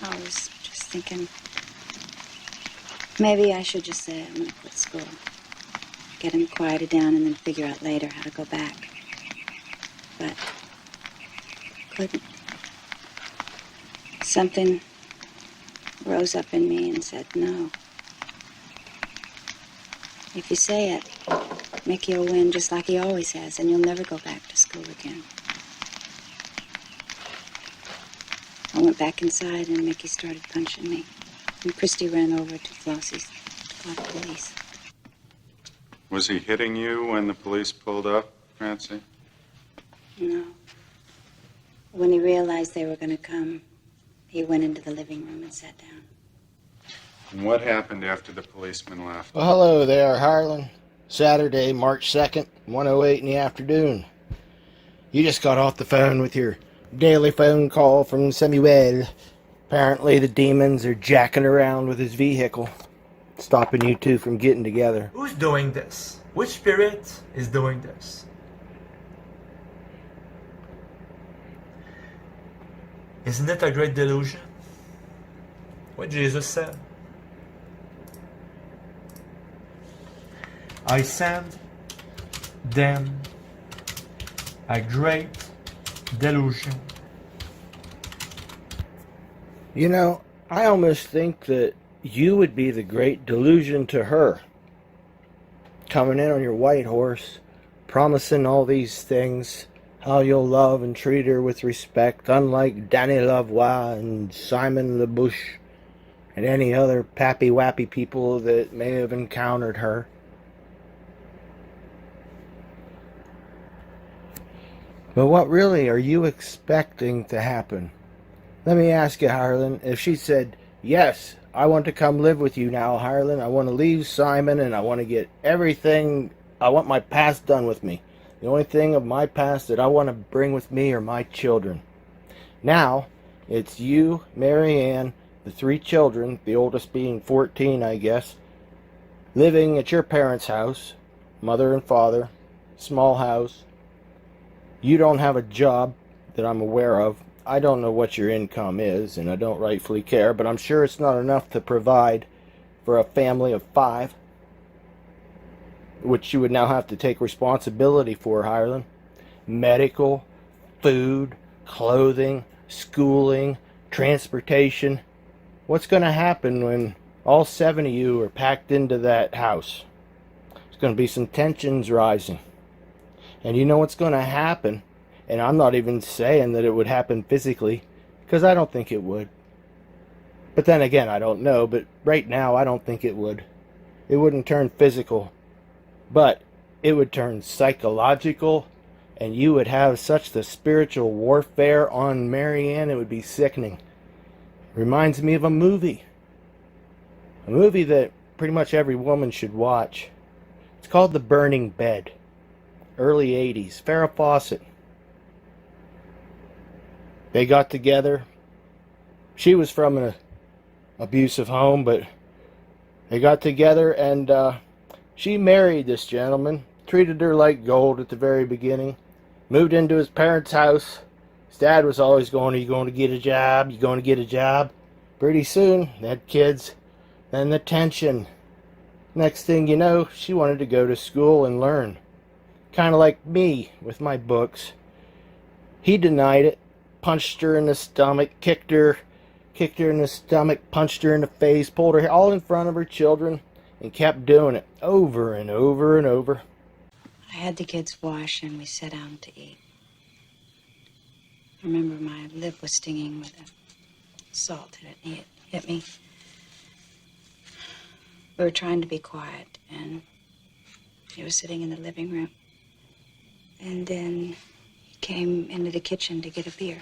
I was just thinking maybe I should just say I'm going to quit school. Get him quieted down and then figure out later how to go back. But couldn't. Something rose up in me and said no. If you say it, Mickey will win just like he always has, and you'll never go back to school again. I went back inside and Mickey started punching me. And Christy ran over to Flossie's to call the police. Was he hitting you when the police pulled up, Nancy? No. When he realized they were going to come, he went into the living room and sat down. And what happened after the policeman left? Well, hello there, Hireling. Saturday, March 2nd, 1:08 in the afternoon. You just got off the phone with your daily phone call from Samuel. Apparently the demons are jacking around with his vehicle, stopping you two from getting together. Who's doing this? Which spirit is doing this? Isn't it a great delusion? What Jesus said. I send them a great delusion. You know, I almost think that you would be the great delusion to her. Coming in on your white horse, promising all these things, how you'll love and treat her with respect, unlike Danny Lavoie and Simon LaBouche and any other pappy-wappy people that may have encountered her. But what really are you expecting to happen? Let me ask you, Hireling, if she said, yes, I want to come live with you now, Hireling, I want to leave Simon and I want to get everything, I want my past done with me. The only thing of my past that I want to bring with me are my children. Now, it's you, Mary Ann, the 3 children, the oldest being 14, I guess, living at your parents' house, mother and father, small house. You don't have a job that I'm aware of. I don't know what your income is, and I don't rightfully care, but I'm sure it's not enough to provide for a family of 5, which you would now have to take responsibility for, Hireling. Medical, food, clothing, schooling, transportation. What's going to happen when all 7 of you are packed into that house? There's going to be some tensions rising. And you know what's going to happen? And I'm not even saying that it would happen physically, because I don't think it would. But then again, I don't know, but right now I don't think it would. It wouldn't turn physical, but it would turn psychological, and you would have such the spiritual warfare on Mary Ann, it would be sickening. Reminds me of a movie that pretty much every woman should watch. It's called The Burning Bed. Early 80s. Farrah Fawcett. They got together. She was from an abusive home, but they got together and she married this gentleman. Treated her like gold at the very beginning. Moved into his parents' house. His dad was always going, are you going to get a job? You going to get a job? Pretty soon, they had kids. Then the tension. Next thing you know, she wanted to go to school and learn. Kind of like me with my books. He denied it. Punched her in the stomach. Kicked her in the stomach. Punched her in the face. Pulled her hair all in front of her children. And kept doing it over and over and over. I had the kids wash and we sat down to eat. I remember my lip was stinging with the salt and it hit me. We were trying to be quiet and he was sitting in the living room. And then he came into the kitchen to get a beer.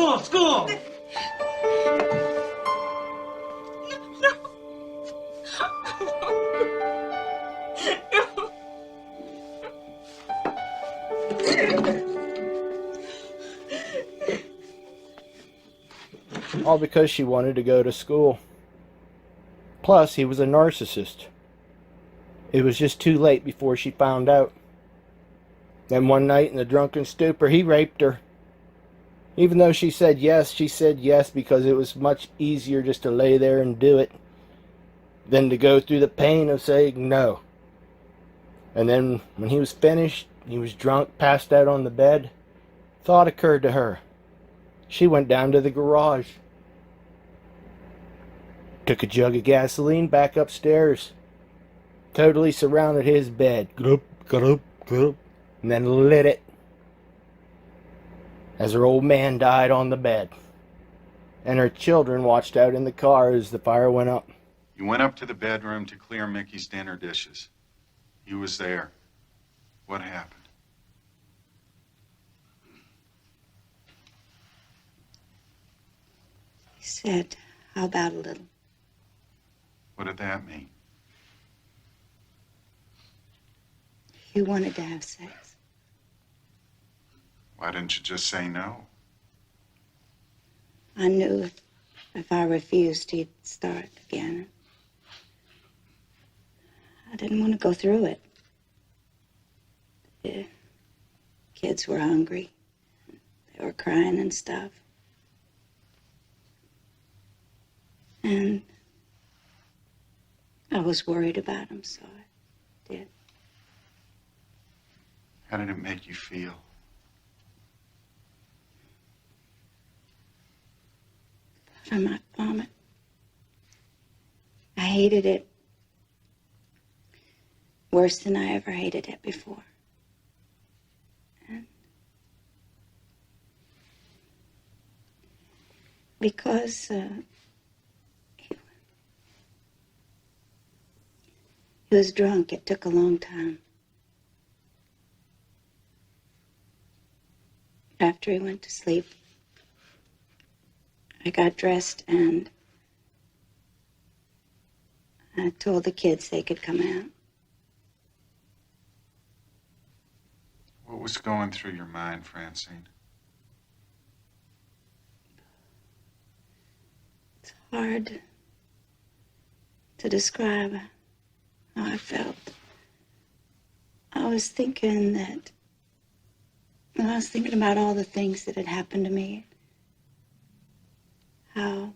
School! All because she wanted to go to school. Plus, he was a narcissist. It was just too late before she found out. Then one night in the drunken stupor, he raped her. Even though she said yes because it was much easier just to lay there and do it than to go through the pain of saying no. And then when he was finished, he was drunk, passed out on the bed. Thought occurred to her. She went down to the garage. Took a jug of gasoline back upstairs. Totally surrounded his bed. And then lit it. As her old man died on the bed. And her children watched out in the car as the fire went up. You went up to the bedroom to clear Mickey's dinner dishes. He was there. What happened? He said, how about a little? What did that mean? He wanted to have sex. Why didn't you just say no? I knew if I refused, he'd start again. I didn't want to go through it. The kids were hungry. They were crying and stuff. And I was worried about them, so I did. How did it make you feel? I might vomit. I hated it worse than I ever hated it before. And because he was drunk, it took a long time. After he went to sleep, I got dressed and I told the kids they could come out. What was going through your mind, Francine? It's hard to describe how I felt. I was thinking about all the things that had happened to me. How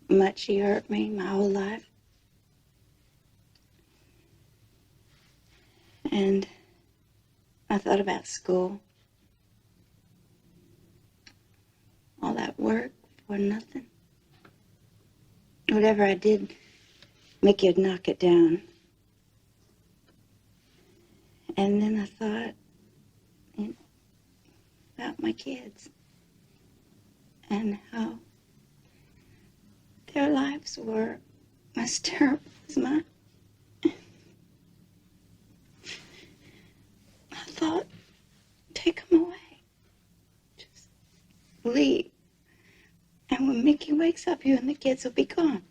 much he hurt me my whole life. And I thought about school. All that work for nothing. Whatever I did, Mickey would knock it down. And then I thought, about my kids. And how their lives were as terrible as mine. I thought, take them away. Just leave. And when Mickey wakes up, you and the kids will be gone.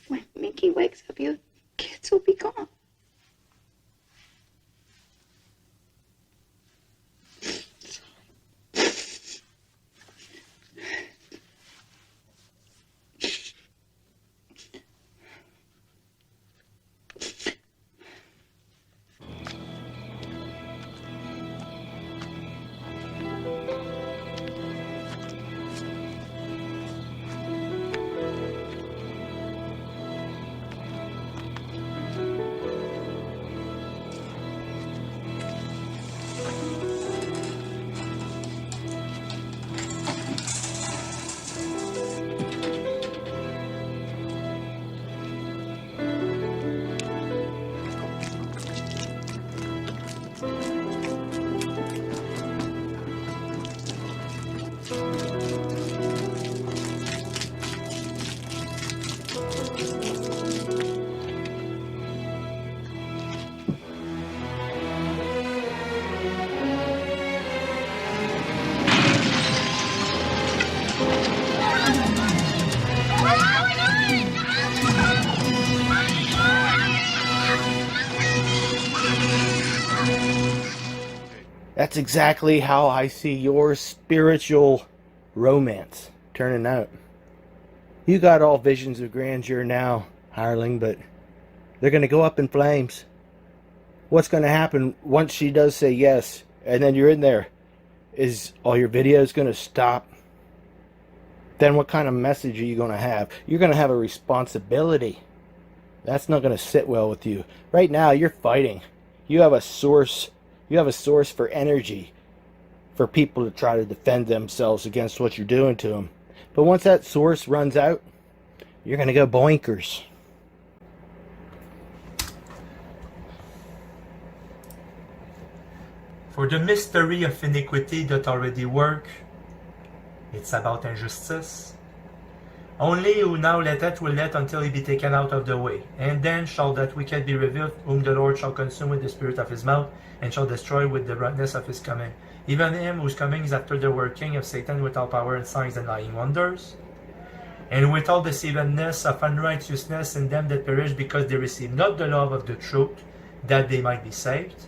When Mickey wakes up, you kids will be gone. That's exactly how I see your spiritual romance turning out. You got all visions of grandeur now, Hireling, but they're going to go up in flames. What's going to happen once she does say yes, and then you're in there? Is all your videos going to stop? Then what kind of message are you going to have? You're going to have a responsibility. That's not going to sit well with you. Right now, you're fighting. You have a source. You have a source for energy for people to try to defend themselves against what you're doing to them. But once that source runs out, you're going to go boinkers. For the mystery of iniquity doth already work, it's about injustice. Only who now letteth will let until he be taken out of the way. And then shall that wicked be revealed, whom the Lord shall consume with the spirit of his mouth, and shall destroy with the brightness of his coming. Even him whose coming is after the working of Satan with all power and signs and lying wonders, and with all deceivableness of unrighteousness in them that perish, because they receive not the love of the truth, that they might be saved.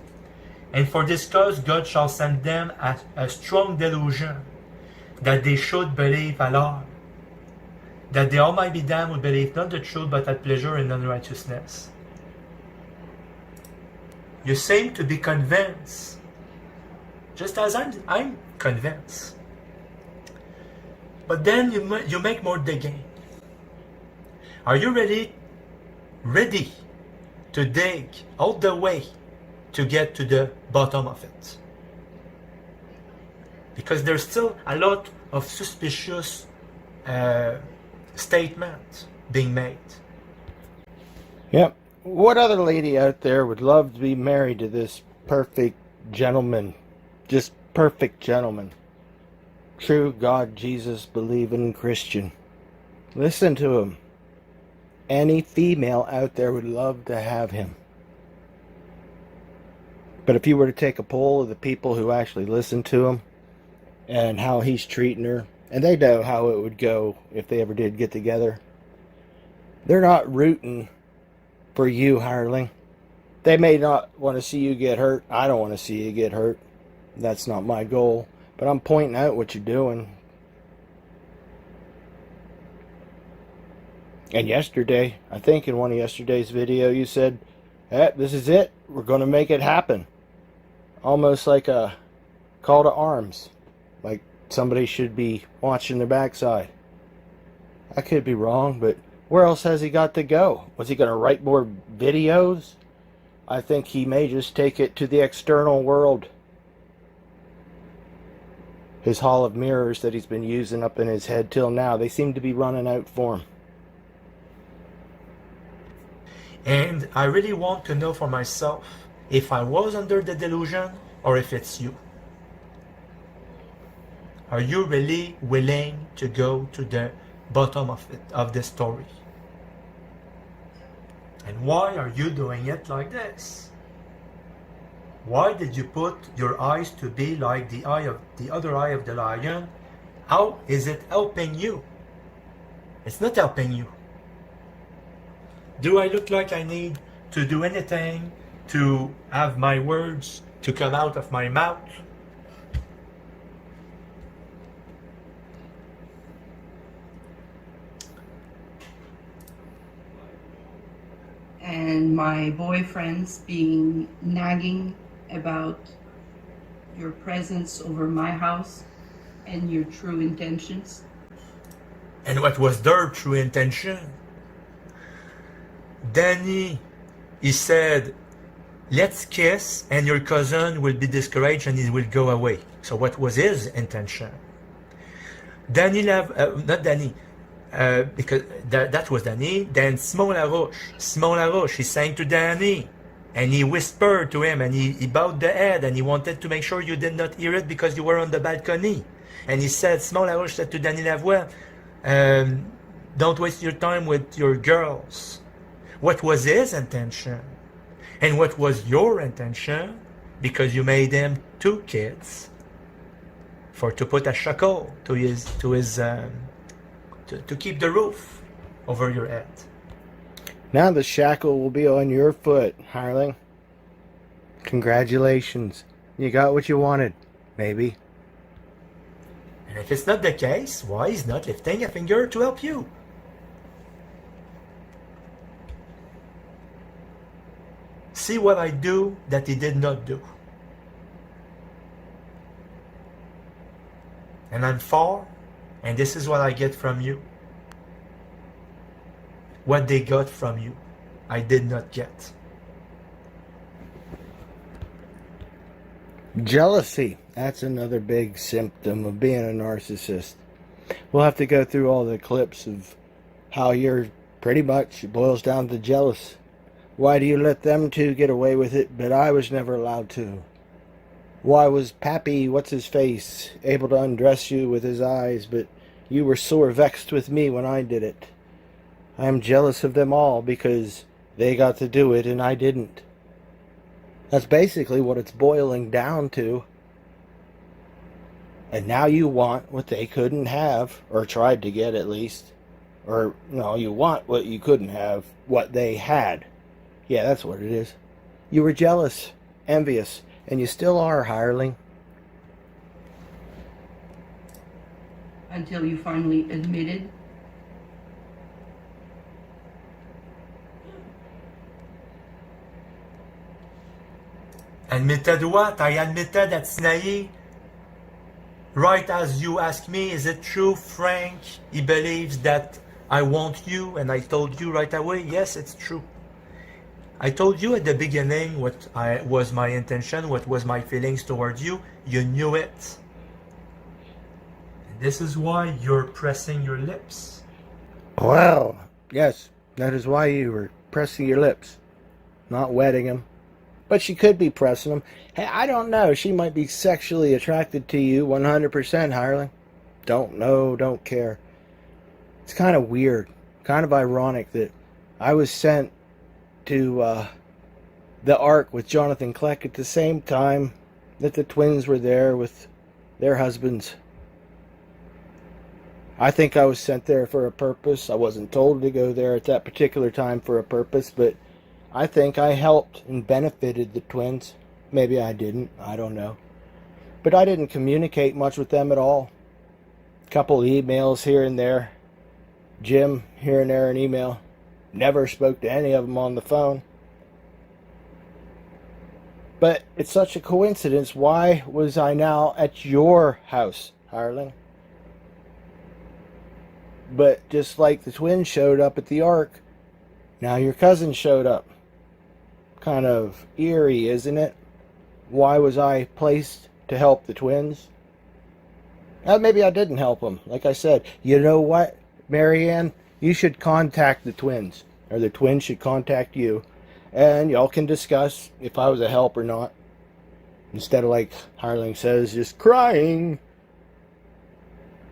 And for this cause God shall send them a strong delusion, that they should believe a lie, that they all might be damned who believe not the truth, but had pleasure in unrighteousness. You seem to be convinced, just as I'm convinced. But then you make more digging. Are you really ready to dig all the way to get to the bottom of it? Because there's still a lot of suspicious statements being made. Yep. What other lady out there would love to be married to this perfect gentleman? Just perfect gentleman. True God, Jesus, believing Christian. Listen to him. Any female out there would love to have him. But if you were to take a poll of the people who actually listen to him and how he's treating her, and they know how it would go if they ever did get together, they're not rooting for you, Hireling. They may not want to see you get hurt. I don't want to see you get hurt. That's not my goal. But I'm pointing out what you're doing. And yesterday, I think in one of yesterday's video, you said, this is it. We're going to make it happen. Almost like a call to arms. Like somebody should be watching their backside. I could be wrong, but where else has he got to go? Was he going to write more videos? I think he may just take it to the external world. His hall of mirrors that he's been using up in his head till now, they seem to be running out for him. And I really want to know for myself if I was under the delusion or if it's you. Are you really willing to go to the bottom of it, of the story? And why are you doing it like this? Why did you put your eyes to be like the other eye of the lion? How is it helping you? It's not helping you. Do I look like I need to do anything to have my words to come out of my mouth? And my boyfriends being nagging about your presence over my house and your true intentions. And what was their true intention? Danny, he said, let's kiss and your cousin will be discouraged and he will go away. So what was his intention? Danny, not Danny, because that was Danny. Then Simon Larouche, he sang to Danny and he whispered to him and he bowed the head and he wanted to make sure you did not hear it because you were on the balcony. And he said, Simon Larouche said to Danny Lavoie, don't waste your time with your girls. What was his intention? And what was your intention? Because you made him 2 kids to put a shackle to his to keep the roof over your head. Now the shackle will be on your foot, Hireling. Congratulations. You got what you wanted, maybe. And if it's not the case, why he's not lifting a finger to help you? See what I do that he did not do. And I'm for, and this is what I get from you. What they got from you, I did not get. Jealousy. That's another big symptom of being a narcissist. We'll have to go through all the clips of how you're pretty much, it boils down to jealous. Why do you let them two get away with it, but I was never allowed to? Why was Pappy, what's-his-face, able to undress you with his eyes, but you were sore vexed with me when I did it? I am jealous of them all because they got to do it and I didn't. That's basically what it's boiling down to. And now you want what they couldn't have, or tried to get at least. Or, no, you want what you couldn't have, what they had. Yeah, that's what it is. You were jealous, envious, and you still are, Hireling. Until you finally admitted. Admitted what? I admitted that Snayi, right as you asked me, is it true, Frank? He believes that I want you, and I told you right away, yes, it's true. I told you at the beginning what was my intention, what was my feelings towards you. You knew it. And this is why you're pressing your lips. Well, yes, that is why you were pressing your lips, not wetting them. But she could be pressing them. Hey, I don't know. She might be sexually attracted to you 100%, Hireling. Don't know, don't care. It's kind of weird, kind of ironic that I was sent to the Ark with Jonathan Kleck at the same time that the twins were there with their husbands. I think I was sent there for a purpose. I wasn't told to go there at that particular time for a purpose, but I think I helped and benefited the twins. Maybe I didn't. I don't know. But I didn't communicate much with them at all. A couple emails here and there. Jim here and there an email. Never spoke to any of them on the phone. But it's such a coincidence. Why was I now at your house, Hireling? But just like the twins showed up at the Ark, now your cousin showed up. Kind of eerie, isn't it? Why was I placed to help the twins? Maybe I didn't help them. Like I said, you know what, Marianne? You should contact the twins. Or the twins should contact you. And y'all can discuss if I was a help or not. Instead of, like Hireling says, just crying.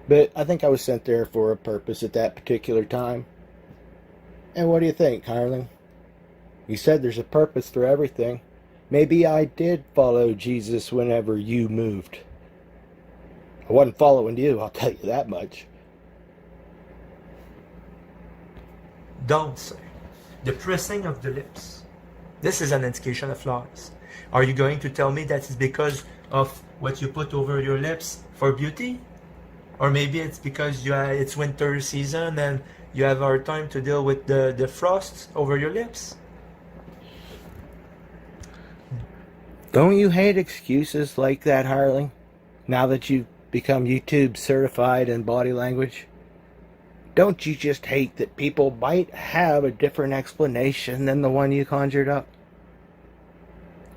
But I think I was sent there for a purpose at that particular time. And what do you think, Hireling? You said there's a purpose for everything. Maybe I did follow Jesus whenever you moved. I wasn't following you, I'll tell you that much. Don't say. The pressing of the lips. This is an indication of lies. Are you going to tell me that it's because of what you put over your lips for beauty? Or maybe it's because it's winter season and you have a hard time to deal with the frost over your lips? Don't you hate excuses like that, Hireling? Now that you've become YouTube certified in body language? Don't you just hate that people might have a different explanation than the one you conjured up?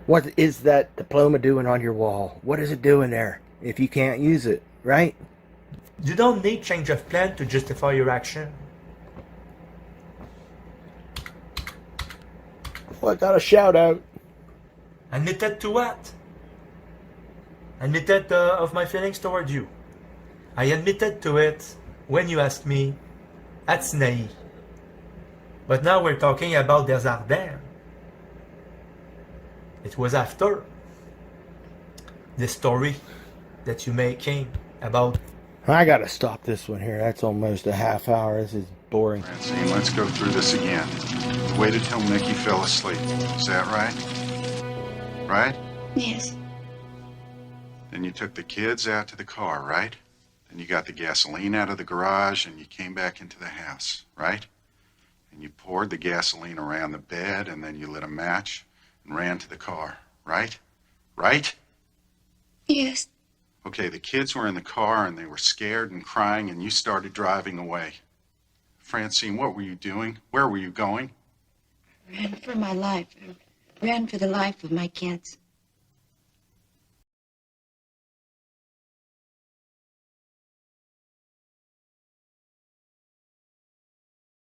What is that diploma doing on your wall? What is it doing there if you can't use it, right? You don't need change of plan to justify your action. Well, I got a shout out. Admitted to what? Admitted of my feelings toward you. I admitted to it when you asked me at Snayi. But now we're talking about Desjardins. It was after the story that you making about. I gotta stop this one here. That's almost a half hour. This is boring. Francine, let's go through this again. You waited till Mickey fell asleep. Is that right? Right? Yes. Then you took the kids out to the car, right? Then you got the gasoline out of the garage and you came back into the house, right? And you poured the gasoline around the bed and then you lit a match and ran to the car, right? Right? Yes. Okay, the kids were in the car and they were scared and crying and you started driving away. Francine, what were you doing? Where were you going? Ran for my life. I ran for the life of my kids.